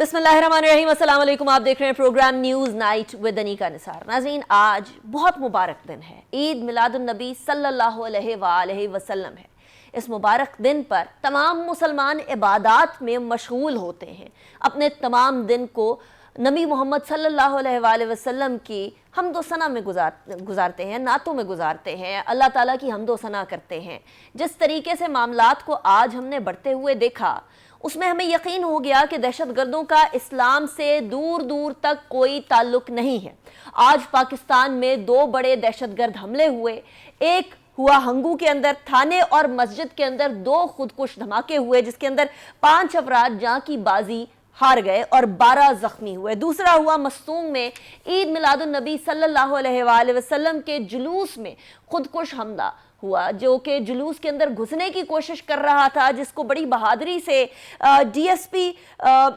बिस्मिल्लाहिर्रहमानिर्रहीम, अस्सलाम वालेकुम। आप देख रहे हैं program news night with Anika Nisar. नाज़रीन, आज बहुत मुबारक दिन है, ईद मिलादुन्नबी सल्लल्लाहु अलैहि वसल्लम है। इस मुबारक दिन पर तमाम मुसलमान इबादात में मशगूल होते हैं, अपने तमाम दिन को नबी मोहम्मद सल्लल्लाहु अलैहि वसल्लम की हम्दो सना में गुजारते हैं, नातों में गुजारते हैं, अल्लाह ताला की हम्दो सना करते हैं। जिस तरीके से मामलात को आज हमने बढ़ते हुए देखा, उसमें हमें यकीन हो गया कि दहशतगर्दों का इस्लाम से दूर दूर तक कोई ताल्लुक नहीं है। आज पाकिस्तान में दो बड़े दहशतगर्द हमले हुए, एक हुआ हंगू के अंदर, थाने और मस्जिद के अंदर दो खुदकुश धमाके हुए जिसके अंदर 5 अफराद जां की बाजी हार गए और 12 जख्मी हुए। दूसरा हुआ मस्तूंग में ईद मिलादुन्नबी सल्लल्लाहु अलैहि वसल्लम के जुलूस में खुदकुश हमला हुआ, जो कि जुलूस के अंदर घुसने की कोशिश कर रहा था, जिसको बड़ी बहादुरी से डीएसपी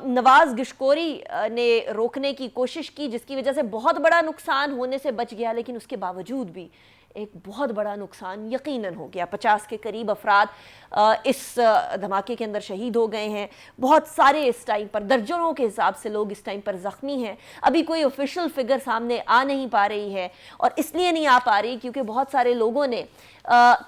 नवाज गिशकोरी ने रोकने की कोशिश की, जिसकी वजह से बहुत बड़ा नुकसान होने से बच गया। लेकिन उसके बावजूद भी एक बहुत बड़ा नुकसान यकीनन हो गया। 50 के करीब अफराद इस धमाके के अंदर शहीद हो गए हैं। बहुत सारे इस टाइम पर दर्जनों के हिसाब से लोग इस टाइम पर ज़ख्मी हैं। अभी कोई ऑफिशियल फिगर सामने आ नहीं पा रही है, और इसलिए नहीं आ पा रही क्योंकि बहुत सारे लोगों ने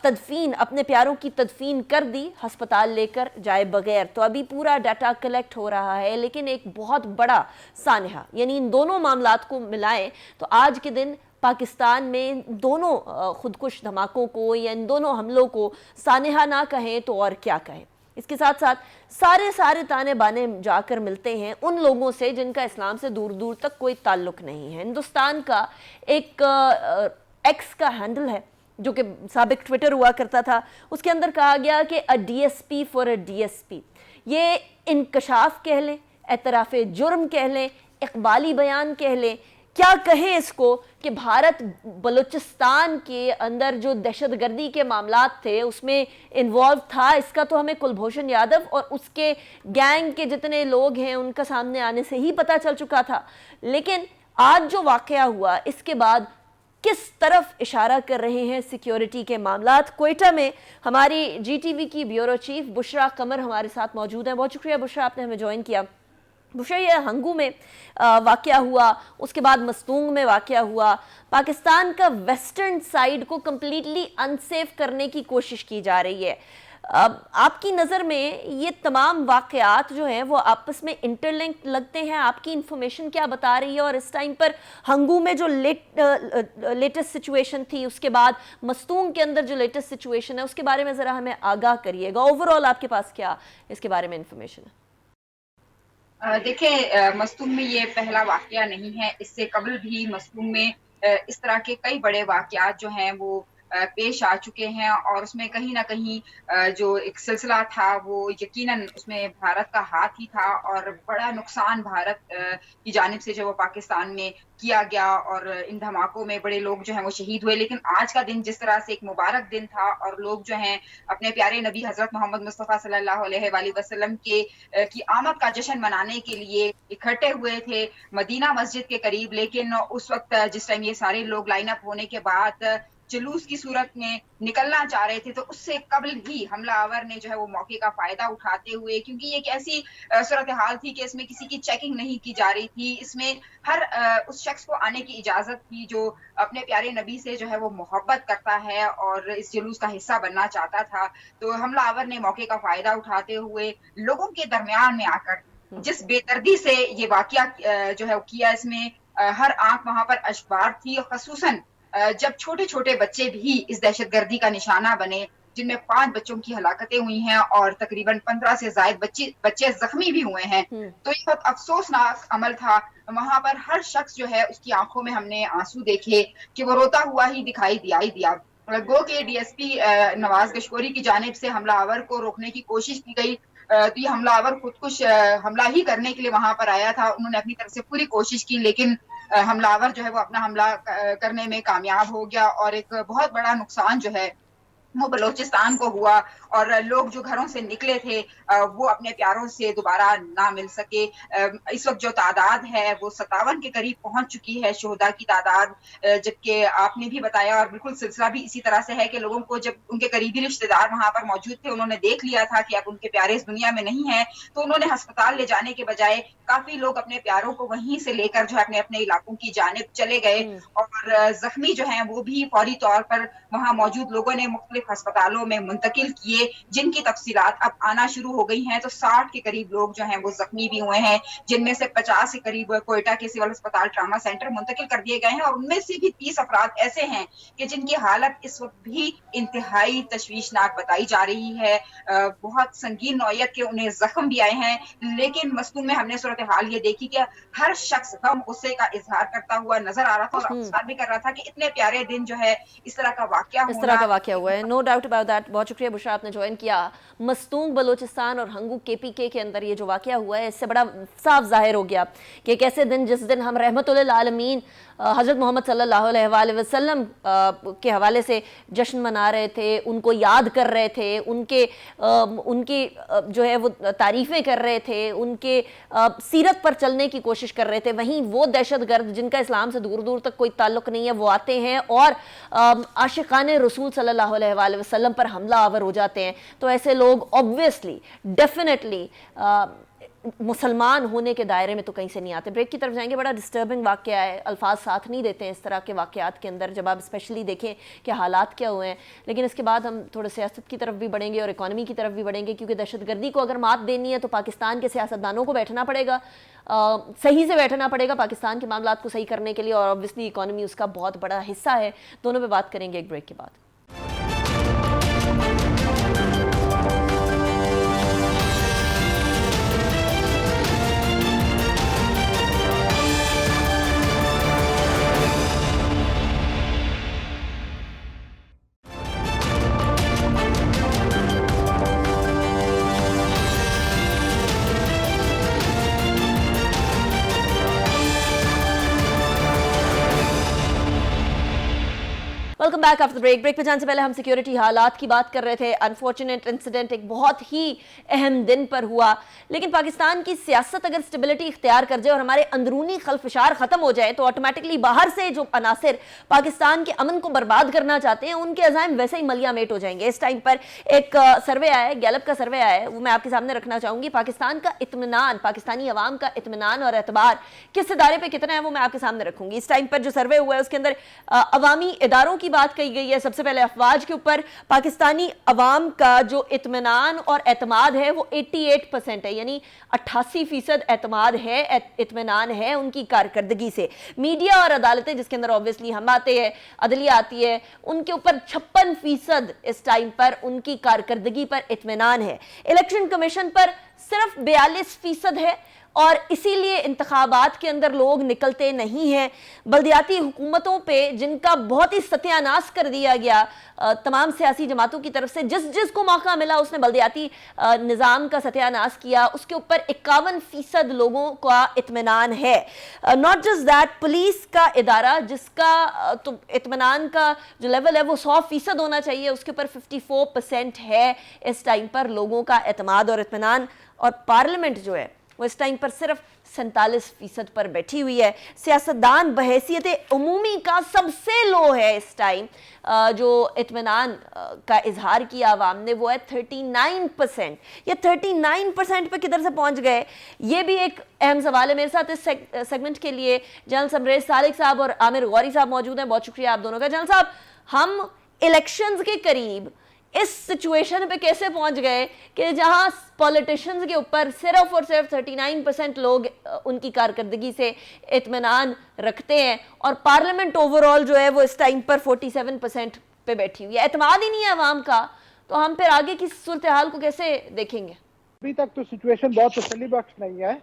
तदफीन, अपने प्यारों की तदफीन कर दी अस्पताल लेकर जाए बगैर। तो अभी पूरा डाटा कलेक्ट हो रहा है, लेकिन एक बहुत बड़ा सानहा, यानी इन दोनों मामलात को मिलाएं तो आज के दिन पाकिस्तान में दोनों खुदकुश धमाकों को या इन दोनों हमलों को सानहा ना कहें तो और क्या कहें। इसके साथ साथ सारे ताने बाने जाकर मिलते हैं उन लोगों से जिनका इस्लाम से दूर दूर तक कोई ताल्लुक नहीं है। हिंदुस्तान का एक एक्स का हैंडल है जो कि साबिक ट्विटर हुआ करता था, उसके अंदर कहा गया कि अ डीएसपी फॉर अ डीएसपी। ये इंकशाफ कह लें, एतराफ़ जुर्म कह लें, इकबाली बयान कह लें, क्या कहें इसको, कि भारत बलूचिस्तान के अंदर जो दहशतगर्दी के मामलात थे उसमें इन्वॉल्व था। इसका तो हमें कुलभूषण यादव और उसके गैंग के जितने लोग हैं उनका सामने आने से ही पता चल चुका था। लेकिन आज जो वाकया हुआ, इसके बाद किस तरफ इशारा कर रहे हैं सिक्योरिटी के मामलात। कोयटा में हमारी जीटीवी की ब्यूरो चीफ बुशरा कमर हमारे साथ मौजूद हैं। बहुत शुक्रिया बुशरा, आपने हमें ज्वाइन किया। बुशरा, ये हंगू में वाकया हुआ, उसके बाद मस्तूंग में वाकया हुआ, पाकिस्तान का वेस्टर्न साइड को कम्प्लीटली अनसेफ करने की कोशिश की जा रही है। आपकी नज़र में ये तमाम वाक़यात जो हैं वो आपस में इंटरलिंक लगते हैं? आपकी इंफॉर्मेशन क्या बता रही है? और इस टाइम पर हंगू में जो लेटेस्ट सिचुएशन थी, उसके बाद मस्तूंग के अंदर जो लेटेस्ट सिचुएशन है, उसके बारे में ज़रा हमें आगाह करिएगा। ओवरऑल आपके पास क्या इसके बारे में इंफॉर्मेशन है? देखिए, मस्तूंग में ये पहला वाकया नहीं है। इससे कबल भी मस्तूंग में इस तरह के कई बड़े वाकयात जो हैं वो पेश आ चुके हैं, और उसमें कहीं ना कहीं जो एक सिलसिला था वो यकीनन उसमें भारत का हाथ ही था, और बड़ा नुकसान भारत की जानिब से जो वो पाकिस्तान में किया गया, और इन धमाकों में बड़े लोग जो हैं वो शहीद हुए। लेकिन आज का दिन जिस तरह से एक मुबारक दिन था, और लोग जो हैं अपने प्यारे नबी हजरत मोहम्मद मुस्तफ़ा सल्लल्लाहु अलैहि वसल्लम के की आमद का जश्न मनाने के लिए इकट्ठे हुए थे मदीना मस्जिद के करीब। लेकिन उस वक्त जिस टाइम ये सारे लोग लाइन अप होने के बाद जुलूस की सूरत में निकलना चाह रहे थे, तो उससे कबल ही हमलावर ने जो है वो मौके का फायदा उठाते हुए, क्योंकि ये एक ऐसी सूरत हाल थी कि इसमें किसी की चेकिंग नहीं की जा रही थी, इसमें हर उस शख्स को आने की इजाजत थी जो अपने प्यारे नबी से जो है वो मोहब्बत करता है और इस जुलूस का हिस्सा बनना चाहता था। तो हमलावर ने मौके का फायदा उठाते हुए लोगों के दरमियान में आकर जिस बेदर्दी से ये वाकया जो है वो किया, इसमें हर आंख वहां पर अशबार थी, खसूसन जब छोटे छोटे बच्चे भी इस दहशतगर्दी का निशाना बने, जिनमें 5 बच्चों की हलाकतें हुई हैं और तकरीबन 15 से ज्यादा बच्चे जख्मी भी हुए हैं। तो ये बहुत अफसोसनाक अमल था। वहां पर हर शख्स जो है उसकी आंखों में हमने आंसू देखे कि वो रोता हुआ ही दिखाई दिया ही दिया। गो के डीएसपी नवाज गशकोरी की जानिब से हमलावर को रोकने की कोशिश की गई, तो ये हमलावर खुद कुछ हमला ही करने के लिए वहां पर आया था। उन्होंने अपनी तरफ से पूरी कोशिश की, लेकिन हमलावर जो है वो अपना हमला करने में कामयाब हो गया, और एक बहुत बड़ा नुकसान जो है वो बलूचिस्तान को हुआ। और लोग जो घरों से निकले थे वो अपने प्यारों से दोबारा ना मिल सके। इस वक्त जो तादाद है वो 57 के करीब पहुंच चुकी है शुहदा की तादाद, जबकि आपने भी बताया और बिल्कुल सिलसिला भी इसी तरह से है कि लोगों को जब उनके करीबी रिश्तेदार वहां पर मौजूद थे, उन्होंने देख लिया था कि अब उनके प्यारे इस दुनिया में नहीं है, तो उन्होंने अस्पताल ले जाने के बजाय काफी लोग अपने प्यारों को वहीं से लेकर जो है अपने अपने इलाकों की जानिब चले गए और जख्मी जो हैं वो भी फौरी तौर पर वहां मौजूद लोगों ने मुख्तलिफ अस्पतालों में मुंतकिल किए, जिनकी तफसीलात अब आना शुरू हो गई हैं। तो 60 के करीब लोग जो हैं वो जख्मी भी हुए हैं, जिनमें से 50 के करीब कोयटा के सिविल अस्पताल ट्रामा सेंटर मुंतकिल कर दिए गए हैं और उनमें से भी 30 अफराद ऐसे हैं कि जिनकी हालत इस वक्त भी इंतहाई तशवीशनाक बताई जा रही है। बहुत संगीन नौयत के उन्हें जख्म भी आए हैं, लेकिन मसनून में हमने सूरत हाल ये देखी कि हर शख्स गम गुस्से का इजहार करता हुआ नजर आ रहा था और अफसोस भी कर रहा था कि इतने प्यारे दिन जो है इस तरह का वाकया हुआ है। No doubt about that. बहुत शुक्रिया बुशरा, आपने ज्वाइन किया। मस्तूंग बलोचिस्तान और हंगू केपीके के अंदर ये जो वाकया हुआ है, इससे बड़ा साफ जाहिर हो गया कि एक ऐसे दिन जिस दिन हम रहमतुल्लिल आलमीन हज़रत मोहम्मद सल्लल्लाहु अलैहि वसल्लम के हवाले से जश्न मना रहे थे, उनको याद कर रहे थे, उनकी जो है वो तारीफ़ें कर रहे थे, उनके सीरत पर चलने की कोशिश कर रहे थे, वहीं वो दहशतगर्द जिनका इस्लाम से दूर दूर तक कोई ताल्लुक़ नहीं है वो आते हैं और आशिक़ाने रसूल सल्लल्लाहु अलैहि वसल्लम पर हमला आवर हो जाते हैं। तो ऐसे लोग ऑब्वियसली डेफिनेटली मुसलमान होने के दायरे में तो कहीं से नहीं आते। ब्रेक की तरफ जाएंगे। बड़ा डिस्टर्बिंग वाक़या है, अल्फाज साथ नहीं देते हैं इस तरह के वाक़यात के अंदर, जब आप स्पेशली देखें कि हालात क्या हुए हैं। लेकिन इसके बाद हम थोड़े सियासत की तरफ भी बढ़ेंगे और इकॉनमी की तरफ भी बढ़ेंगे, क्योंकि दहशतगर्दी को अगर मात देनी है तो पाकिस्तान के सियासतदानों को बैठना पड़ेगा, सही से बैठना पड़ेगा पाकिस्तान के मामलात को सही करने के लिए, और ऑब्वियसली इकॉनमी उसका बहुत बड़ा हिस्सा है। दोनों पे बात करेंगे एक ब्रेक के बाद। Welcome back after break. Break पे जाने से पहले हम सिक्योरिटी हालात की बात कर रहे थे। अनफॉर्चुनेट इंसिडेंट एक बहुत ही अहम दिन पर हुआ, लेकिन पाकिस्तान की सियासत अगर स्टेबिलिटी इख्तियार कर जाए और हमारे अंदरूनी खलफशार खत्म हो जाए तो ऑटोमेटिकली बाहर से जो अनासिर पाकिस्तान के अमन को बर्बाद करना चाहते हैं उनके अज़ाइम वैसे ही मलियामेट हो जाएंगे। इस टाइम पर एक सर्वे आया है, गैलप का सर्वे आया है, वो मैं आपके सामने रखना चाहूंगी। पाकिस्तान का इत्मीनान, पाकिस्तानी अवाम का इत्मीनान और एतबार किस इदारे पर कितना है वो मैं आपके सामने रखूंगी। इस टाइम पर जो सर्वे हुआ है उसके अंदर अवामी इदारों की बात कही गई है। सबसे पहले अफवाज के ऊपर पाकिस्तानी अवाम का जो इत्मीनान और एतमाद है वो 88% है, यानी 88% एतमाद है, इत्मीनान है उनकी कारकर्दगी से। मीडिया और अदालतें जिसके अंदर ऑब्वियसली हम आते हैं, अदलिया आती है, उनके ऊपर 56% इस टाइम पर उनकी कारकर्दगी पर इत्मीनान है। इलेक्शन कमीशन पर सिर्फ 42% है और इसीलिए इंतखाबात के अंदर लोग निकलते नहीं हैं। बल्दियाती हुकूमतों पे जिनका बहुत ही सत्यानाश कर दिया गया तमाम सियासी जमातों की तरफ से, जिसको मौका मिला उसने बल्दियाती निज़ाम का सत्यानाश किया, उसके ऊपर 51% लोगों का इत्मीनान है। नॉट जस्ट दैट, पुलिस का इदारा जिसका तो इत्मीनान का जो लेवल है वो 100% होना चाहिए, उसके ऊपर 54% है इस टाइम पर लोगों का एतमाद और इत्मीनान। और पार्लियामेंट जो है वो इस टाइम पर सिर्फ 47% पर बैठी हुई है। सियासतदान बहैसियत उमूमी का सबसे लो है इस टाइम, जो इत्मीनान का इजहार किया आवाम ने वो है 39%। ये 39% पे किधर से पहुंच गए, ये भी एक अहम सवाल है। मेरे साथ इस सेगमेंट के लिए जनरल समरेज सालिक साहब और आमिर गौरी साहब मौजूद हैं। बहुत शुक्रिया आप दोनों का। जनरल साहब, हम इलेक्शंस के करीब इस सिचुएशन पे कैसे पहुंच गए कि जहां पॉलिटिशियंस के ऊपर सिर्फ और सिर्फ 39% लोग उनकी कारकर्दगी से इत्मीनान रखते हैं और पार्लियामेंट ओवरऑल जो है वो इस टाइम पर 47% पे बैठी हुई है। एतमाद ही नहीं है अवाम का, तो हम फिर आगे की सूरत हाल को कैसे देखेंगे? अभी तक तो सिचुएशन बहुत तसल्ली बख्श नहीं है।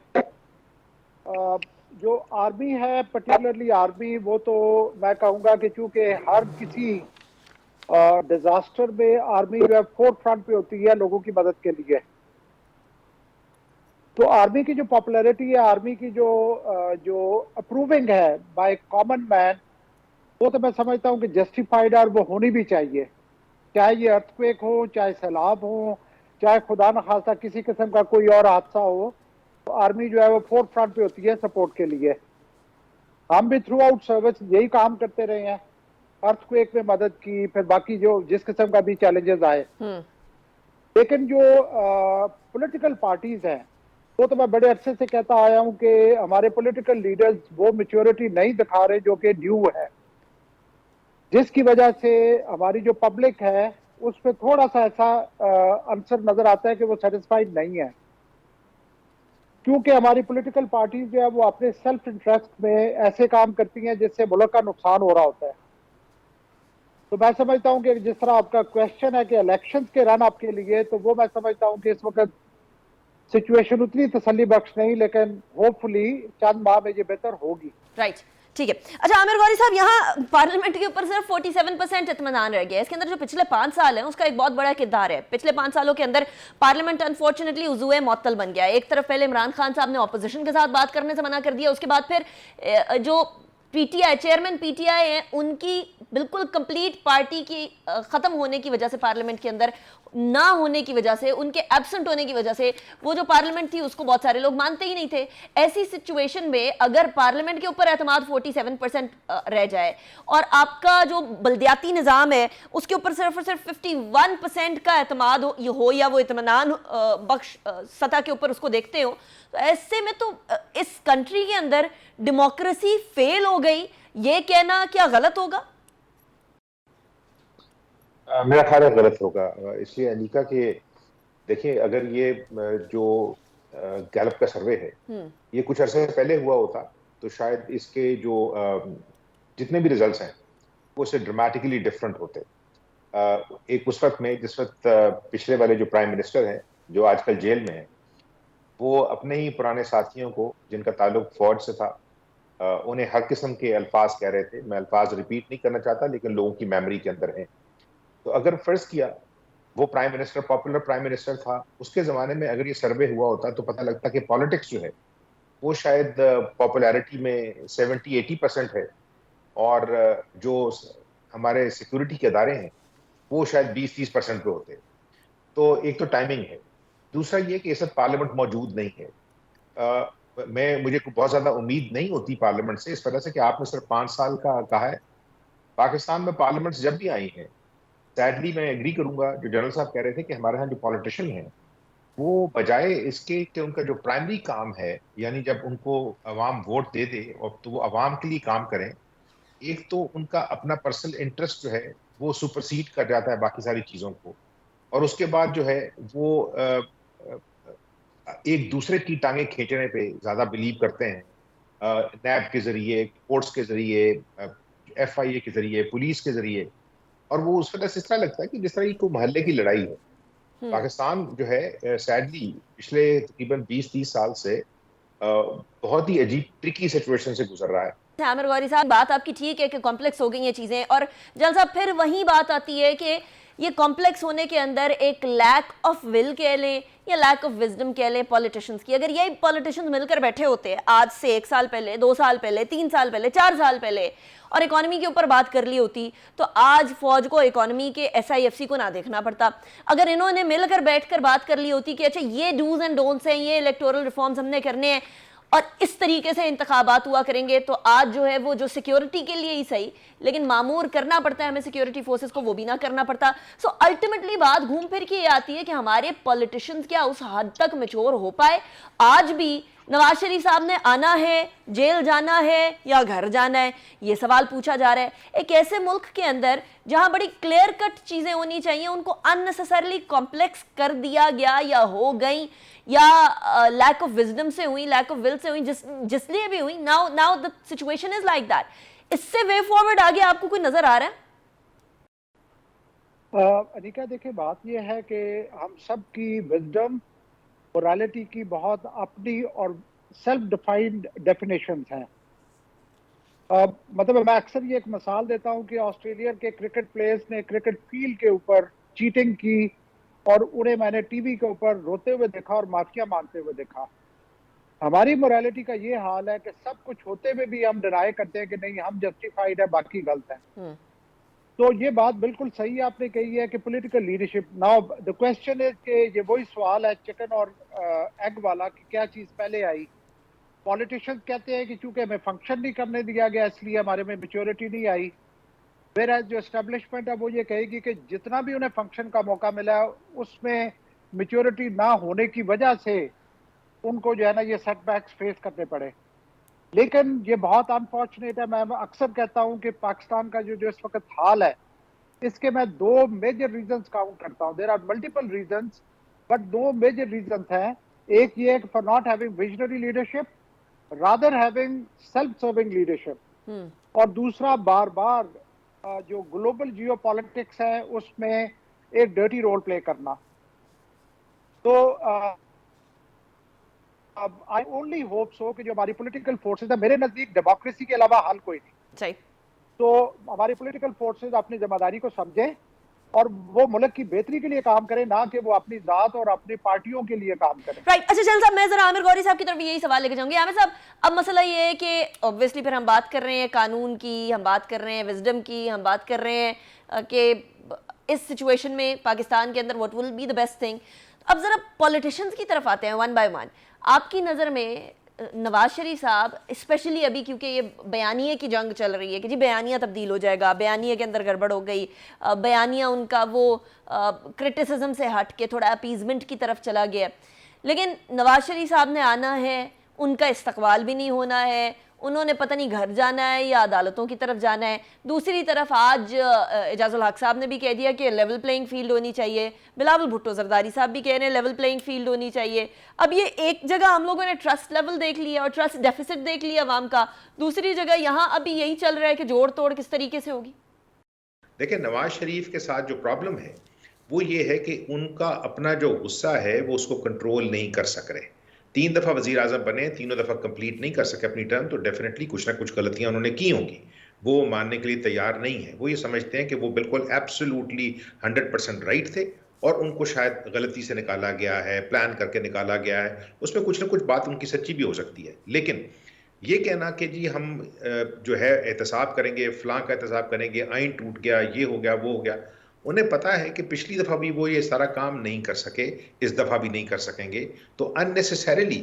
जो आर्मी है, पर्टिकुलरली आर्मी, वो तो मैं कहूँगा कि चूँकि हर किसी डिजास्टर में आर्मी जो है फोर्थ फ्रंट पे होती है लोगों की मदद के लिए, तो आर्मी की जो पॉपुलैरिटी है, आर्मी की जो अप्रूविंग है बाय कॉमन मैन, वो तो मैं समझता हूँ कि जस्टिफाइड और वो होनी भी चाहिए। चाहे ये अर्थक्वेक हो, चाहे सैलाब हो, चाहे खुदा न खास्ता किसी किस्म का कोई और हादसा हो, तो आर्मी जो है वो फोर्थ फ्रंट पे होती है सपोर्ट के लिए। हम भी थ्रू आउट सर्विस यही काम करते रहे हैं, अर्थक्वेक में मदद की, फिर बाकी जो जिस किस्म का भी चैलेंजेस आए। लेकिन जो पॉलिटिकल पार्टीज हैं, वो तो मैं बड़े अच्छे से कहता आया हूं कि हमारे पॉलिटिकल लीडर्स वो मैच्योरिटी नहीं दिखा रहे जो कि ड्यू है, जिसकी वजह से हमारी जो पब्लिक है उस पर थोड़ा सा ऐसा आंसर नजर आता है कि वो सेटिस्फाइड नहीं है, क्योंकि हमारी पॉलिटिकल पार्टीज जो है वो अपने सेल्फ इंटरेस्ट में ऐसे काम करती हैं जिससे मुल्क का नुकसान हो रहा होता है। तो मैं समझता हूं कि जिस तरह आपका क्वेश्चन है कि इलेक्शंस के रन अप के लिए, तो वो मैं समझता हूं कि इस वक्त सिचुएशन उतनी तसल्ली बख्श नहीं, लेकिन होपफुली चंद माह में ये बेहतर होगी। राइट, ठीक है। अच्छा आमिर गौरी साहब, यहाँ पार्लियामेंट के ऊपर सिर्फ 47% इत्मीनान रह गया है। इसके अंदर जो पिछले 5 साल हैं उसका एक बहुत बड़ा किरदार है। पिछले 5 सालों के अंदर पार्लियामेंट अनफॉर्चुनेटली उज़ूए मुअत्तल बन गया है। एक तरफ पहले इमरान खान साहब ने ऑपोजिशन के साथ बात करने से मना कर दिया, उसके बाद फिर जो पीटीआई चेयरमैन पीटीआई हैं उनकी बिल्कुल कंप्लीट पार्टी की खत्म होने की वजह से, पार्लियामेंट के अंदर ना होने की वजह से, उनके एब्सेंट होने की वजह से वो जो पार्लियामेंट थी उसको बहुत सारे लोग मानते ही नहीं थे। ऐसी सिचुएशन में अगर पार्लियामेंट के ऊपर एतमाद 47% रह जाए और आपका जो बल्दियाती निज़ाम है उसके ऊपर सिर्फ और सिर्फ 51% का एतमाद हो या वो इत्मीनान बख्श सतह के ऊपर उसको देखते हो, तो ऐसे में तो इस कंट्री के अंदर डेमोक्रेसी फेल हो गई, ये कहना क्या गलत होगा? मेरा ख्याल है गलत होगा, इसलिए अनिका के देखिए, अगर ये जो गैलप का सर्वे है ये कुछ अरसे पहले हुआ होता तो शायद इसके जो जितने भी रिजल्ट्स हैं वो उससे ड्रामेटिकली डिफरेंट होते। एक उस वक्त में जिस वक्त पिछले वाले जो प्राइम मिनिस्टर हैं जो आजकल जेल में हैं, वो अपने ही पुराने साथियों को जिनका ताल्लुक फौज से था उन्हें हर किस्म के अल्फाज कह रहे थे। मैं अल्फाज रिपीट नहीं करना चाहता, लेकिन लोगों की मेमोरी के अंदर है। तो अगर फर्ज किया वो prime minister popular prime minister था, उसके ज़माने में अगर ये सर्वे हुआ होता तो पता लगता कि पॉलिटिक्स जो है वो शायद पॉपुलैरिटी में 70-80% है, और जो हमारे सिक्योरिटी के अदारे हैं वो शायद 20-30% पे होते। तो एक तो टाइमिंग है, दूसरा ये कि इस वक्त पार्लियामेंट मौजूद नहीं है। मुझे बहुत ज़्यादा उम्मीद नहीं होती पार्लियामेंट से, इस वजह से कि आपने सिर्फ 5 साल का कहा है। पाकिस्तान में पार्लियामेंट जब भी आई हैं, सैडली मैं एग्री करूंगा जो जनरल साहब कह रहे थे कि हमारे यहाँ जो पॉलिटिशियन हैं वो बजाय इसके कि उनका जो प्राइमरी काम है, यानी जब उनको अवाम वोट दे दे और तो वो अवाम के लिए काम करें, एक तो उनका अपना पर्सनल इंटरेस्ट जो है वो सुपरसीड कर जाता है बाकी सारी चीज़ों को, और उसके बाद जो है वो एक दूसरे की टांगे खींचने पे ज़्यादा बिलीव करते हैं, नैब के ज़रिए, कोर्ट्स के ज़रिए, FIA के ज़रिए, पुलिस के ज़रिए। और वो उस वजह से इस तरह लगता है कि जिस तरह की कोई मोहल्ले की लड़ाई है। पाकिस्तान जो है सैडली पिछले तकरीबन 20-30 साल से बहुत ही अजीब ट्रिकी सिचुएशन से गुजर रहा है। आमिर गौरी साहब, बात आपकी ठीक है कि कॉम्प्लेक्स हो गई ये चीज़ें, और जनरल साहब फिर वही बात आती है कि ये कॉम्प्लेक्स होने के अंदर एक लैक ऑफ विल कह लें या लैक ऑफ विजडम कह लें पॉलिटिशियंस की। अगर यही पॉलिटिशियंस मिलकर बैठे होते आज से 1 साल पहले, 2 साल पहले, 3 साल पहले, 4 साल पहले, और इकोनॉमी के ऊपर बात कर ली होती, तो आज फौज को इकोनॉमी के SIFC को ना देखना पड़ता। अगर इन्होंने मिलकर बैठकर बात कर ली होती कि अच्छा ये डूज एंड डोंट्स हैं, ये इलेक्टोरल रिफॉर्म्स हमने करने हैं और इस तरीके से इंतखाबात हुआ करेंगे, तो आज जो है वो जो सिक्योरिटी के लिए ही सही, लेकिन मामूर करना पड़ता है हमें सिक्योरिटी फोर्सेस को, वो भी ना करना पड़ता। सो अल्टीमेटली बात घूम फिर के ये आती है कि हमारे पॉलिटिशियंस क्या उस हद तक मैच्योर हो पाए? आज भी नवाज शरीफ साहब ने आना है, जेल जाना है या घर जाना है, ये सवाल पूछा जा रहा है। एक ऐसे मुल्क के अंदर जहां बड़ी क्लियर कट चीजें होनी चाहिए, उनको अननेसेसरली कॉम्प्लेक्स कर दिया गया या हो गई, या लैक ऑफ विजडम से हुई, लैक ऑफ विल से हुई, जिसलिए भी हुई। Now the situation is like that. इससे वे फॉरवर्ड आगे आपको कोई नजर आ रहा है? अनिका देखिए, बात यह है कि हम सब की विजडम, मोरालिटी की बहुत अपनी और सेल्फ डिफाइंड डेफिनेशंस हैं। मतलब मैं अक्सर ये एक मिसाल देता हूं कि ऑस्ट्रेलिया के क्रिकेट प्लेयर्स ने क्रिकेट फील्ड के ऊपर चीटिंग की और उन्हें मैंने टीवी के ऊपर रोते हुए देखा और माफिया मांगते हुए देखा। हमारी मोरालिटी का ये हाल है कि सब कुछ होते हुए भी हम डिनाई करते हैं कि नहीं हम जस्टिफाइड है, बाकी गलत है। तो ये बात बिल्कुल सही आपने कही है कि political leadership. Now the question is कि ये वही सवाल है चिकन और एग वाला कि क्या चीज पहले आई। पॉलिटिशियंस कहते हैं कि चूंकि हमें फंक्शन नहीं करने दिया गया इसलिए हमारे में मेच्योरिटी नहीं आई। फिर जो एस्टेब्लिशमेंट है वो ये कहेगी कि जितना भी उन्हें फंक्शन का मौका मिला है उसमें मेच्योरिटी ना होने की वजह से उनको जो है ना ये सेटबैक्स फेस करने पड़े। लेकिन ये बहुत अनफॉर्चुनेट है। मैं अक्सर कहता हूं कि पाकिस्तान का जो इस वक्त हाल है इसके मैं दो मेजर रीजंस काउंट करता हूं। There are multiple reasons but दो मेजर रीजंस हैं। एक ये है कि for not having visionary leadership rather having self serving leadership, और दूसरा बार बार जो ग्लोबल जियोपॉलिटिक्स है उसमें एक डर्टी रोल प्ले करना। तो अब आई ओनली होप सो कि जो हमारी पॉलिटिकल फोर्सेस है, मेरे नजदीक डेमोक्रेसी के अलावा हल कोई नहीं। तो हमारी पॉलिटिकल फोर्सेस अपनी जिम्मेदारी को समझें और वो मुल्क की बेहतरी के लिए काम करें, ना कि वो अपनी जात और अपनी पार्टियों के लिए काम करें। राइट। अच्छा चल साहब, मैं जरा आमिर गौरी साहब की तरफ यही सवाल लेके जाऊंगी। आमिर साहब, अब मसला ये है कि ऑब्वियसली फिर हम बात कर रहे हैं कानून की, हम बात कर रहे हैं विजडम की, हम बात कर रहे हैं कि इस सिचुएशन में पाकिस्तान के अंदर what will be the best thing. अब जरा पॉलिटिशियंस की तरफ आते हैं वन बाय वन। आपकी नज़र में नवाज शरीफ साहब स्पेशली अभी, क्योंकि ये बयानिए की जंग चल रही है कि जी बयानिया तब्दील हो जाएगा, बयानिए के अंदर गड़बड़ हो गई, बयानिया उनका वो क्रिटिसिज्म से हट के थोड़ा अपीजमेंट की तरफ चला गया। लेकिन नवाज शरीफ साहब ने आना है, उनका इस्तकबाल भी नहीं होना है, उन्होंने पता नहीं घर जाना है या अदालतों की तरफ जाना है। दूसरी तरफ आज एजाजुल हक साहब ने भी कह दिया कि लेवल प्लेइंग फील्ड होनी चाहिए, बिलावल भुट्टो जरदारी साहब भी कह रहे हैं लेवल प्लेइंग फील्ड होनी चाहिए। अब ये एक जगह हम लोगों ने ट्रस्ट लेवल देख लिया और ट्रस्ट डेफिसिट देख लिया अवाम का, दूसरी जगह यहाँ अभी यही चल रहा है कि जोड़ तोड़ किस तरीके से होगी। देखिए, नवाज शरीफ के साथ जो प्रॉब्लम है वो ये है कि उनका अपना जो गुस्सा है वो उसको कंट्रोल नहीं कर सक रहे। 3 दफा वजीर आजम बने, तीनों दफा कंप्लीट नहीं कर सके अपनी टर्म, तो डेफिनेटली कुछ ना कुछ गलतियां उन्होंने की होंगी। वो मानने के लिए तैयार नहीं है। वो ये समझते हैं कि वो बिल्कुल एब्सोल्युटली 100% राइट थे और उनको शायद गलती से निकाला गया है, प्लान करके निकाला गया है। उसमें कुछ ना कुछ बात उनकी सच्ची भी हो सकती है। लेकिन ये कहना कि जी हम जो है एहतसाब करेंगे, फलां का एहतसाब करेंगे, आइन टूट गया, ये हो गया, वो हो गया, उन्हें पता है कि पिछली दफ़ा भी वो ये सारा काम नहीं कर सके, इस दफ़ा भी नहीं कर सकेंगे। तो अननेसेसरीली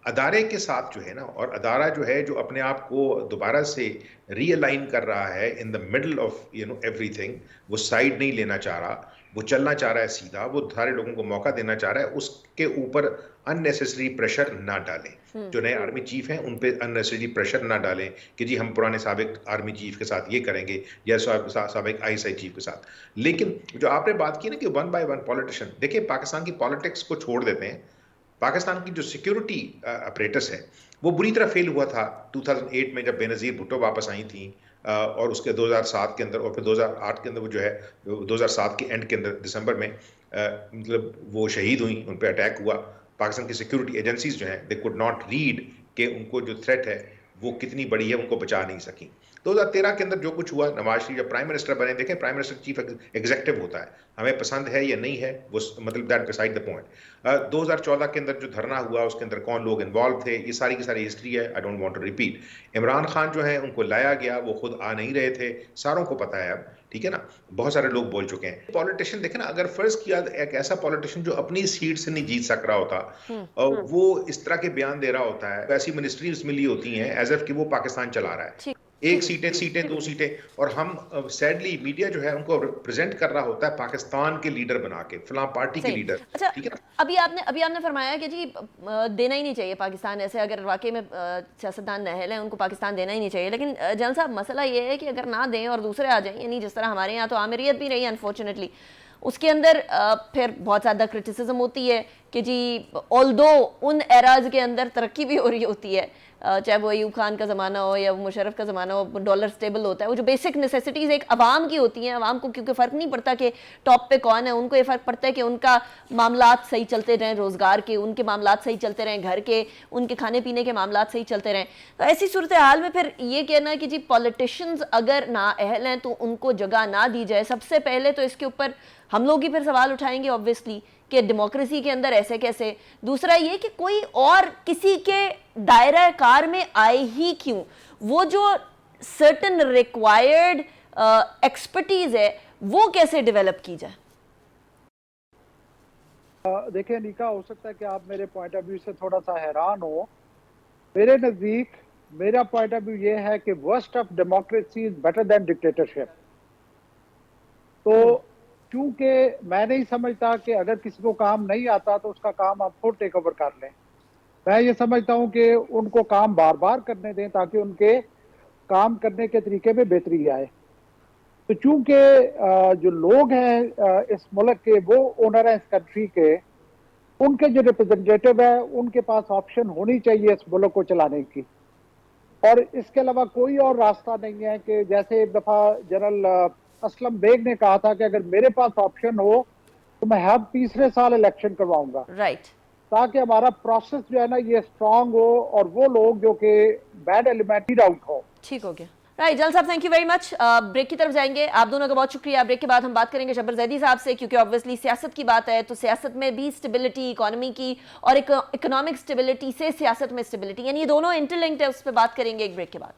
अदारे के साथ जो है ना, और अदारा जो है जो अपने आप को दोबारा से रीअलाइन कर रहा है in the middle of everything, वो साइड नहीं लेना चाह रहा, वो चलना चाह रहा है सीधा, वो सारे लोगों को मौका देना चाह रहा है। उसके ऊपर अननेसेसरी प्रेशर ना डालें। जो नए आर्मी चीफ हैं उन पे अननेसेसरी प्रेशर ना डालें कि जी हम पुराने साबिक आर्मी चीफ के साथ ये करेंगे या साबिक ISI चीफ के साथ। लेकिन जो आपने बात की ना कि 1 by 1 पॉलिटिशियन, देखिए पाकिस्तान की पॉलिटिक्स को छोड़ देते हैं, पाकिस्तान की जो सिक्योरिटी अपरेटस है वो बुरी तरह फेल हुआ था 2008 में जब बेनज़ीर भुट्टो वापस आई थी, और उसके 2007 के अंदर, और फिर 2008 के अंदर वो जो है 2007 के एंड के अंदर दिसंबर में मतलब वो शहीद हुई, उन पर अटैक हुआ। पाकिस्तान की सिक्योरिटी एजेंसीज जो हैं दे कुड नॉट रीड कि उनको जो थ्रेट है वो कितनी बड़ी है, उनको बचा नहीं सकी। 2013 के अंदर जो कुछ हुआ, नवाज शरीफ जब प्राइम मिनिस्टर बने, देखें प्राइम मिनिस्टर चीफ एग्जीक्यूटिव होता है, हमें पसंद है या नहीं है वो मतलब दैट बिसाइड द पॉइंट। 2014 के अंदर जो धरना हुआ उसके अंदर कौन लोग इन्वॉल्व थे, ये सारी की सारी हिस्ट्री है, I don't want to repeat. Imran Khan जो है उनको लाया गया, वो खुद आ नहीं रहे थे, सारों को पता है अब, ठीक है ना, बहुत सारे लोग बोल चुके हैं। पॉलिटिशियन देखे ना, अगर फर्ज किया एक ऐसा पॉलिटिशियन जो अपनी सीट से नहीं जीत सक रहा होता और वो इस तरह के बयान दे रहा होता है, ऐसी मिनिस्ट्रीज मिली होती हैं एज इफ कि वो पाकिस्तान चला रहा है, एक सीटें 2 सीटें, और हम सैडली मीडिया जो है उनको प्रेजेंट कर रहा होता है पाकिस्तान के लीडर बना के, फिलहाल पार्टी के लीडर। अच्छा, ठीक है ना? अभी आपने फरमाया कि जी देना ही नहीं चाहिए पाकिस्तान, ऐसे अगर वाकई में सियासतदान नहल हैं उनको पाकिस्तान देना ही नहीं चाहिए। लेकिन जनरल साहब मसला ये है कि अगर ना दें और दूसरे आ जाएं, यानी जिस तरह हमारे यहाँ तो आमिरियत भी रही है अनफॉर्चुनेटली, उसके अंदर फिर बहुत ज़्यादा क्रिटिसिज्म होती है कि जी ऑल्दो उन एराज के अंदर तरक्की भी हो रही होती है, चाहे वो अयूब खान का ज़माना हो या वो मुशर्रफ का ज़माना हो, डॉलर स्टेबल होता है, वो जो बेसिक नेसेसिटीज़ एक आवाम की होती हैं, आवाम को क्योंकि फ़र्क नहीं पड़ता कि टॉप पे कौन है, उनको ये फ़र्क पड़ता है कि उनका मामलात सही चलते रहें, रोज़गार के उनके मामलात सही चलते रहें, घर के उनके खाने पीने के मामलात सही चलते रहें। तो ऐसी सूरत हाल में फिर ये कहना है कि जी पॉलिटिशियंस अगर नाअहल हैं तो उनको जगह ना दी जाए। सबसे पहले तो इसके ऊपर हम लोग ही फिर सवाल उठाएंगे ऑब्वियसली कि डेमोक्रेसी के अंदर ऐसे कैसे। दूसरा ये कि कोई और किसी के दायरा कार में आए ही क्यों, वो जो सर्टन रिक्वायर्ड एक्सपर्टीज है वो कैसे डेवलप की जाए? देखिए अनिका, हो सकता है कि आप मेरे पॉइंट ऑफ व्यू से थोड़ा सा हैरान हो। मेरे नजदीक मेरा पॉइंट ऑफ व्यू ये है कि worst of democracy is better than dictatorship. तो क्योंकि मैं नहीं समझता कि अगर किसी को काम नहीं आता तो उसका काम आप खुद टेक ओवर कर लें। मैं ये समझता हूं कि उनको काम बार बार करने दें ताकि उनके काम करने के तरीके में बेहतरी आए। तो चूंकि जो लोग हैं इस मुल्क के, वो ओनर हैं इस कंट्री के, उनके जो रिप्रेजेंटेटिव है उनके पास ऑप्शन होनी चाहिए इस मुल्क को चलाने की। और इसके अलावा कोई और रास्ता नहीं है कि जैसे एक दफा जनरल असलम बेग ने कहा था कि अगर मेरे पास ऑप्शन हो तो मैं हर तीसरे साल इलेक्शन करवाऊंगा, राइट, ताकि हमारा प्रोसेस जो है ना ये स्ट्रांग हो और वो लोग जो कि बैड एलिमेंट आउट हो। ठीक हो गया। राइट, जल साहब thank you very much. Break की तरफ जाएंगे। आप दोनों का बहुत शुक्रिया। ब्रेक के बाद हम बात करेंगे शब्बर जैदी साहब से, क्योंकि ऑब्वियसली सियासत की बात है तो सियासत में भी स्टेबिलिटी, इकोनॉमी की और इकोनॉमिक स्टेबिलिटी से सियासत में स्टेबिलिटी, यानी ये दोनों इंटरलिंक्ड है, उस पर बात करेंगे एक ब्रेक के बाद।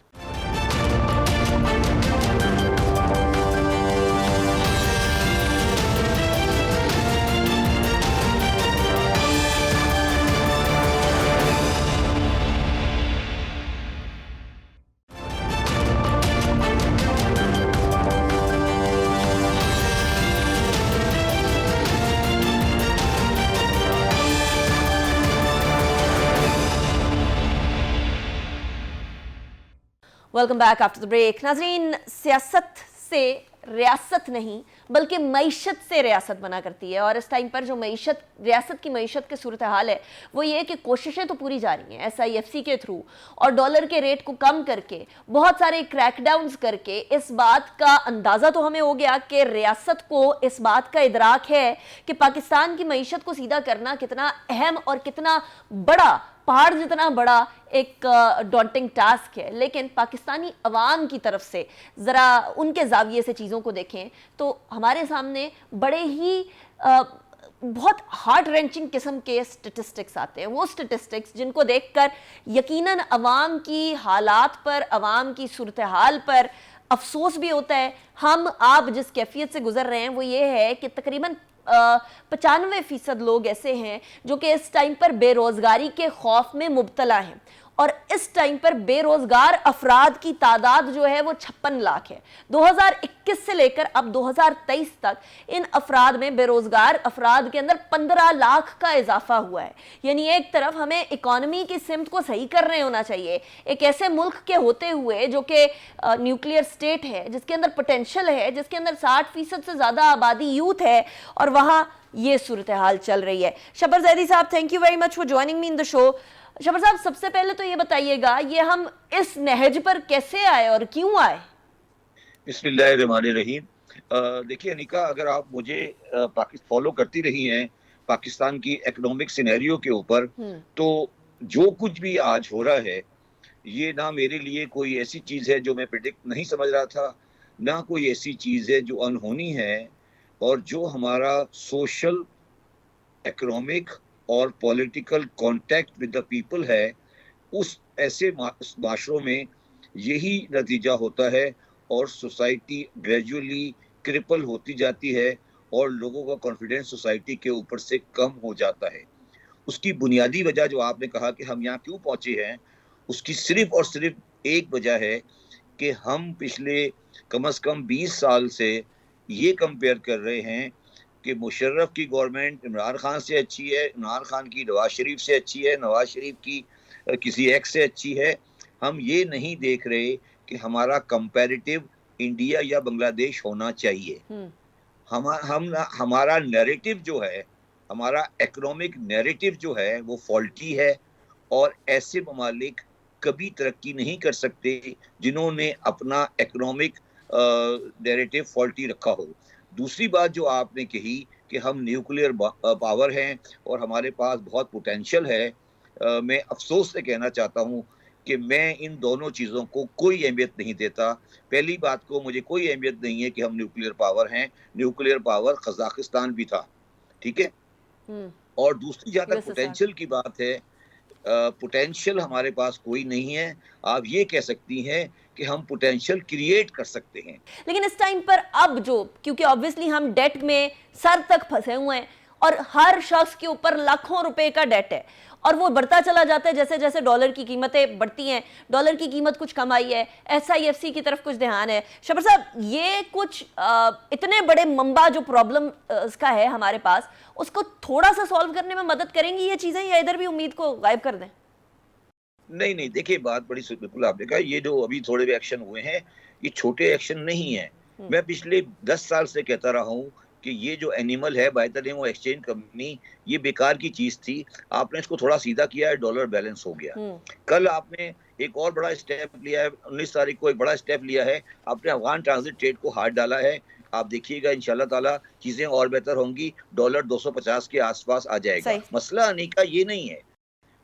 Welcome back after the break. नाजरीन, सियासत से रियासत नहीं बल्कि मईशत से रियासत बना करती है, और इस टाइम पर जो मईशत, रियासत की मईशत की सूरत हाल है वो ये कि कोशिशें तो पूरी जा रही हैं SIFC के थ्रू और डॉलर के रेट को कम करके, बहुत सारे क्रैकडाउन्स करके। इस बात का अंदाज़ा तो हमें हो गया कि रियासत को इस बात का इदराक है कि पाकिस्तान की मईशत को सीधा करना कितना अहम और कितना बड़ा, पहाड़ जितना बड़ा एक डॉन्टिंग टास्क है। लेकिन पाकिस्तानी अवाम की तरफ से ज़रा उनके जाविये से चीज़ों को देखें तो हमारे सामने बड़े ही बहुत हार्ट रेंचिंग किस्म के स्टेटिस्टिक्स आते हैं। वो स्टेटिस्टिक्स जिनको देखकर यकीनन अवाम की हालात पर, अवाम की सूरत हाल पर अफसोस भी होता है। हम आप जिस कैफियत से गुजर रहे हैं वो ये है कि तकरीबन 95% लोग ऐसे हैं जो कि इस टाइम पर बेरोजगारी के खौफ में मुब्तला हैं, और इस टाइम पर बेरोजगार अफराद की तादाद जो है वो 56 लाख है। 2021 से लेकर अब 2023 तक इन अफराद में, बेरोजगार अफराद के अंदर 15 लाख का इजाफा हुआ है। यानी एक तरफ हमें इकॉनमी की सिमत को सही कर रहे होना चाहिए, एक ऐसे मुल्क के होते हुए जो कि न्यूक्लियर स्टेट है, जिसके अंदर पोटेंशियल है, जिसके अंदर 60% से ज़्यादा आबादी यूथ है, और वहाँ ये सूरत हाल चल रही है। शब्बर जैदी साहब, thank you very much for joining me in the show. Shabbar साहब, सबसे पहले तो ये बताइएगा, ये हम इस नहज पर कैसे आए और क्यों आए? बिस्मिल्लाहिर्रहमानिर्रहीम। देखिए अनिका, अगर आप मुझे पाकिस्तान फॉलो करती रही हैं पाकिस्तान की इकोनॉमिक सिनेरियो के ऊपर, तो जो कुछ भी आज हो रहा है ये ना मेरे लिए कोई ऐसी चीज़ है जो मैं प्रिडिक्ट नहीं समझ रहा था, ना कोई ऐसी चीज़ है जो अनहोनी है, और जो हमारा सोशल, इकोनॉमिक और political contact with the people है, उस ऐसे माशरों में यही नतीजा होता है, और सोसाइटी ग्रेजुअली क्रिपल होती जाती है और लोगों का कॉन्फिडेंस सोसाइटी के ऊपर से कम हो जाता है। उसकी बुनियादी वजह जो आपने कहा कि हम यहाँ क्यों पहुंचे हैं, उसकी सिर्फ और सिर्फ एक वजह है कि हम पिछले कम से कम 20 साल से ये कंपेयर कर रहे हैं कि मुशर्रफ की गवर्नमेंट इमरान खान से अच्छी है, इमरान खान की नवाज शरीफ से अच्छी है, नवाज शरीफ की किसी एक्स से अच्छी है। हम ये नहीं देख रहे कि हमारा कंपैरेटिव इंडिया या बांग्लादेश होना चाहिए। हमारा नैरेटिव जो है, हमारा इकोनॉमिक नैरेटिव जो है वो फॉल्टी है, और ऐसे ममालिक कभी तरक्की नहीं कर सकते जिन्होंने अपना इकोनॉमिक नैरेटिव फॉल्टी रखा हो। दूसरी बात जो आपने कही कि हम न्यूक्लियर पावर हैं और हमारे पास बहुत पोटेंशियल है, मैं अफसोस से कहना चाहता हूँ कि मैं इन दोनों चीज़ों को कोई अहमियत नहीं देता। पहली बात को मुझे कोई अहमियत नहीं है कि हम न्यूक्लियर पावर हैं, न्यूक्लियर पावर कजाकिस्तान भी था, ठीक है। और दूसरी जहाँ तक पोटेंशियल की बात है, पोटेंशियल हमारे पास कोई नहीं है। आप ये कह सकती हैं कि हम पोटेंशियल क्रिएट कर सकते हैं। लेकिन इस टाइम पर अब जो, क्योंकि ऑब्वियसली हम डेट में सर तक फंसे हुए हैं और हर शख्स के ऊपर लाखों रुपए का डेट है और वो बढ़ता चला जाता है जैसे जैसे डॉलर की कीमतें बढ़ती हैं। डॉलर की कीमत कुछ कम आई है, SIFC की तरफ कुछ ध्यान है। शबर साहब, ये कुछ इतने बड़े मंबा जो प्रॉब्लम का है हमारे पास, उसको थोड़ा सा सॉल्व करने में मदद करेंगी ये चीजें, या इधर भी उम्मीद को गायब कर दें? नहीं नहीं, देखिए बात बड़ी बिल्कुल आपने कहा, ये जो अभी थोड़े भी एक्शन हुए हैं ये छोटे एक्शन नहीं है। मैं पिछले 10 साल से कहता रहा हूँ कि ये जो एनिमल है by the name of exchange company, ये बेकार की चीज थी। आपने इसको थोड़ा सीधा किया है, डॉलर बैलेंस हो गया। कल आपने एक और बड़ा स्टेप लिया है, 19 तारीख को एक बड़ा स्टेप लिया है, आपने अफगान ट्रांजिट ट्रेड को हाथ डाला है। आप देखिएगा इंशाल्लाह ताला चीजें और बेहतर होंगी, डॉलर 250 के आसपास आ जाएगा। मसला अनीका ये नहीं है,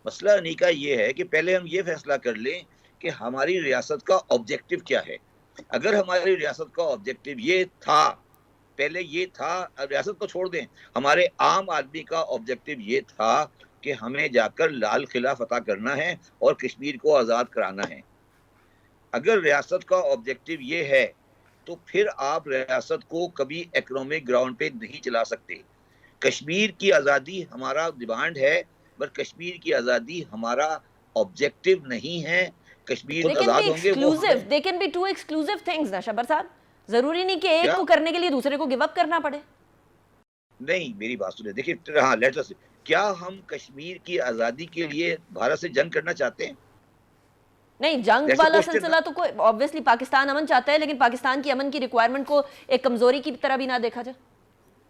मसला अनीका ये है कि पहले हम ये फैसला कर लें कि हमारी रियासत का ऑब्जेक्टिव क्या है। अगर हमारी रियासत का ऑब्जेक्टिव ये था, पहले ये था, रियासत को छोड़ दें, हमारे आम आदमी का ऑब्जेक्टिव ये था कि हमें जाकर लाल किला फतह करना है और कश्मीर को आज़ाद कराना है। अगर रियासत का ऑब्जेक्टिव ये है तो फिर आप रियासत को कभी इकोनॉमिक ग्राउंड पे नहीं चला सकते। कश्मीर की आज़ादी हमारा डिमांड है, पर कश्मीर की आज़ादी हमारा ऑब्जेक्टिव नहीं है। कश्मीर आज़ाद होंगे वो, they can be two exclusive things ना शबर साहब, जरूरी नहीं कि एक को करने के लिए दूसरे को गिव अप करना पड़े। नहीं, मेरी बात सुनिए, देखिए हाँ, लेट्स से क्या हम कश्मीर की आज़ादी के लिए भारत से जंग करना चाहते हैं? नहीं, जंग वाला सिलसिला तो कोई, ऑब्वियसली पाकिस्तान अमन चाहता है, लेकिन पाकिस्तान की अमन की रिक्वायरमेंट को एक कमजोरी की तरह भी ना देखा जाए।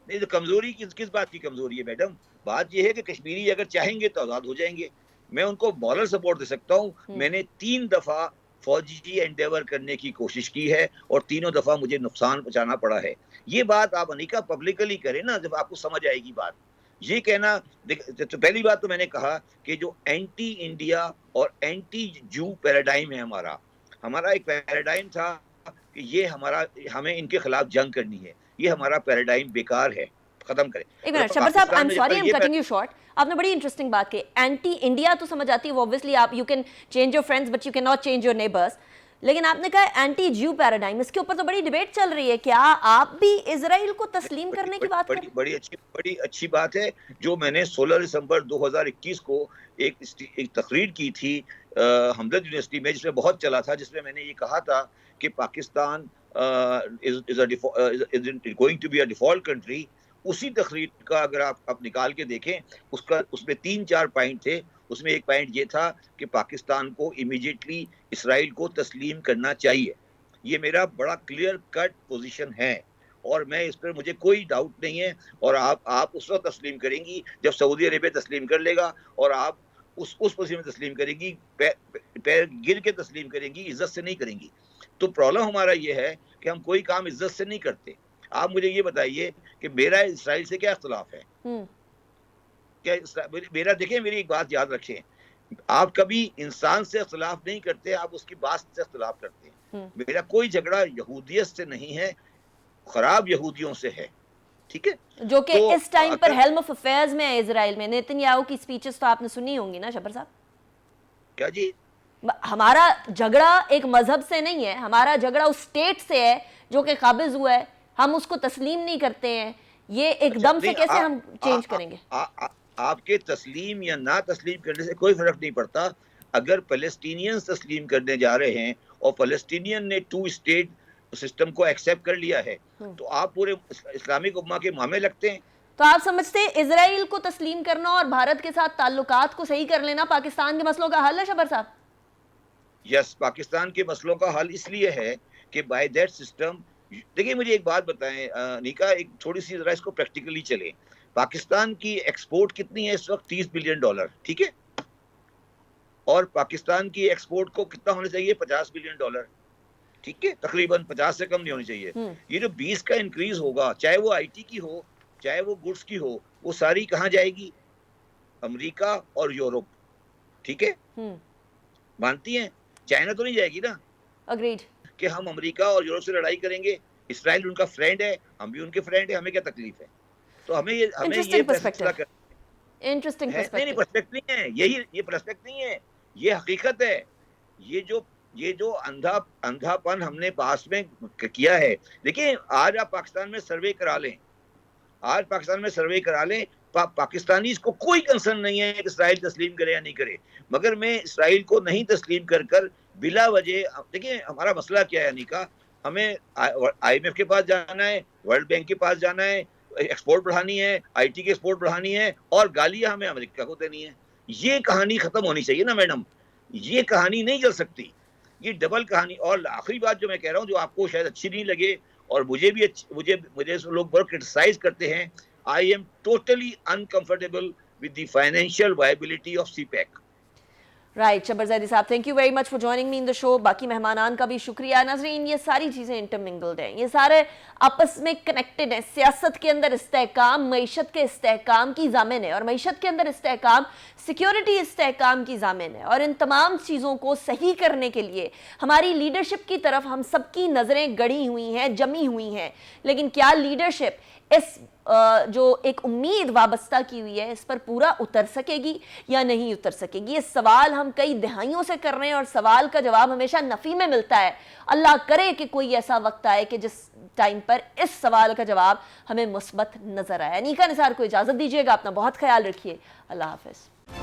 नहीं तो कमजोरी किस बात की कमजोरी है मैडम? बात यह है कि कश्मीरी अगर चाहेंगे तो आजाद हो जाएंगे। मैं उनको मॉरल सपोर्ट दे सकता हूँ। मैंने 3 दफा फौजी एंडेवर करने की कोशिश की है और तीनों दफा मुझे नुकसान पहुंचाना पड़ा है। ये बात आप अनीका पब्लिकली करें ना, जब आपको समझ आएगी बात। ये कहना, तो पहली बात तो मैंने कहा कि जो एंटी इंडिया और एंटी जू पैराडाइम है हमारा एक पैराडाइम था कि ये हमें इनके खिलाफ जंग करनी है, ये हमारा पैराडाइम बेकार है, खत्म करें। एक मिनट शबर साहब, I am sorry, I am cutting you short. आपने बड़ी इंटरेस्टिंग बात की। एंटी इंडिया तो समझ आती है, ऑब्वियसली आप you can change your friends but you can not change your neighbours, लेकिन आपने कहा एंटी ज्यू पैराडाइम, इसके ऊपर तो बड़ी डिबेट चल रही है। क्या आप भी इजराइल को तस्लीम करने की बात कर? बड़ी अच्छी बात है। जो मैंने 16 दिसंबर 2021 को एक तकरीर की थी हमदर्द यूनिवर्सिटी में, जिसमें बहुत चला था, जिसमें मैंने ये कहा था कि Pakistan is going to be a default country. उसी तकरीर का अगर आप निकाल के देखें, उसमें 3-4 पॉइंट थे। उसमें एक पॉइंट ये था कि पाकिस्तान को इमीडिएटली इसराइल को तस्लीम करना चाहिए। ये मेरा बड़ा क्लियर कट पोजीशन है और मैं इस पर, मुझे कोई डाउट नहीं है। और आप उस वक्त तस्लीम करेंगी जब सऊदी अरेबिया तस्लीम कर लेगा, और आप उस पोजीशन में तस्लीम करेंगी, पैर गिर के तस्लीम करेंगी, इज्जत से नहीं करेंगी। तो प्रॉब्लम हमारा ये है कि हम कोई काम इज्जत से नहीं करते। आप मुझे ये बताइए कि मेरा इसराइल से क्या इख्तिलाफ है? क्या मेरा, देखिए मेरी एक बात याद रखें, आप कभी इंसान से इख्तिलाफ नहीं करते, आप उसकी बात से इख्तिलाफ करते हैं। मेरा कोई झगड़ा यहूदियत से नहीं है, खराब यहूदियों से है, ठीक है? जो कि तो इस टाइम पर हेल्म ऑफ अफेयर्स में है इजराइल में। नेतन्याहू की स्पीचेस तो आपने सुनी होंगी ना शबर साहब? क्या जी? हमारा झगड़ा एक मजहब से नहीं है, हमारा झगड़ा उस स्टेट से है जो कि काबिज हुआ है, हम उसको तस्लीम नहीं करते हैं। ये एकदम से कैसे हम चेंज करेंगे? आपके तस्लीम या ना तस्लीम करने से कोई फर्क नहीं पड़ता। अगर पैलेस्टीनियंस तस्लीम करने जा रहे हैं और पैलेस्टीनियन ने 2 स्टेट सिस्टम को एक्सेप्ट कर लिया है, तो आप पूरे इस्लामिक उम्मा के मामे लगते हैं। तो आप समझते हैं इजराइल को तस्लीम करना और भारत के साथ ताल्लुकात को सही कर लेना पाकिस्तान के मसलों का हल है शबर साहब? यस, पाकिस्तान के मसलों का हल इसलिए है कि बाय दैट सिस्टम, देखिए मुझे एक बात बताएं निका, एक थोड़ी सी जरा इसको प्रैक्टिकली चले। पाकिस्तान की एक्सपोर्ट कितनी है इस वक्त? $30 बिलियन, ठीक है? और पाकिस्तान की एक्सपोर्ट को कितना होना चाहिए? $50 बिलियन, ठीक है? तकरीबन 50 से कम नहीं होनी चाहिए। ये जो 20 का इंक्रीज होगा, चाहे वो आईटी की हो, चाहे वो गुड्स की हो, वो सारी कहाँ जाएगी? अमेरिका और यूरोप, ठीक है? मानती हैं? चाइना तो नहीं जाएगी ना? अग्रीड कि हम अमेरिका और यूरोप से लड़ाई करेंगे। इसराइल उनका फ्रेंड है, हम भी उनके फ्रेंड है, हमें क्या तकलीफ है? तो हमें ये फैसला कर, इंटरेस्टिंग नहीं नहीं, पर्सपेक्टिव। पर्सपेक्ट नहीं है, ये पर्सपेक्ट नहीं है, ये हकीकत है। ये जो अंधापन हमने पास में किया है। देखिए आज आप पाकिस्तान में सर्वे करा लें, आज पाकिस्तान में सर्वे करा लें, पाकिस्तानी को कोई कंसर्न नहीं है कि इसराइल तस्लीम करे या नहीं करे, मगर मैं इसराइल को नहीं तस्लीम कर बिला वजह, देखिए हमारा मसला क्या है अनिका, हमें IMF के पास जाना है, वर्ल्ड बैंक के पास जाना है, एक्सपोर्ट बढ़ानी है, IT की एक्सपोर्ट बढ़ानी है, और गालियां हमें अमेरिका को देनी है। ये कहानी खत्म होनी चाहिए ना मैडम, ये कहानी नहीं चल सकती, ये डबल कहानी। और आखिरी बात जो मैं कह रहा हूँ, जो आपको शायद अच्छी नहीं लगे और मुझे भी मुझे लोग बहुत क्रिटिसाइज करते हैं, I am totally uncomfortable with the financial viability of CPEC। Right, Shabbar Zaidi साहब, thank you very much for joining me in the show. बाकी मेहमानान का भी शुक्रिया। नाज़रीन, ये सारी चीज़ें इंटरमिंगल्ड हैं, ये सारे आपस में कनेक्टेड हैं। सियासत के अंदर इस्तेहकाम मईशत के इस्तेहकाम की ज़ामिन है, और मईशत के अंदर इस्तेहकाम सिक्योरिटी इस्तेहकाम की ज़ामिन है। और इन तमाम चीज़ों को सही करने के लिए हमारी लीडरशिप की तरफ हम सबकी नज़रें गड़ी हुई हैं, जमी हुई हैं। लेकिन क्या लीडरशिप इस जो एक उम्मीद वाबस्ता की हुई है, इस पर पूरा उतर सकेगी या नहीं उतर सकेगी? ये सवाल हम कई दहाइयों से कर रहे हैं, और सवाल का जवाब हमेशा नफ़ी में मिलता है। अल्लाह करे कि कोई ऐसा वक्त आए कि जिस टाइम पर इस सवाल का जवाब हमें मुस्बत नजर आए। अनीका निसार को इजाज़त दीजिएगा, अपना बहुत ख्याल रखिए, अल्लाह हाफ़िज़।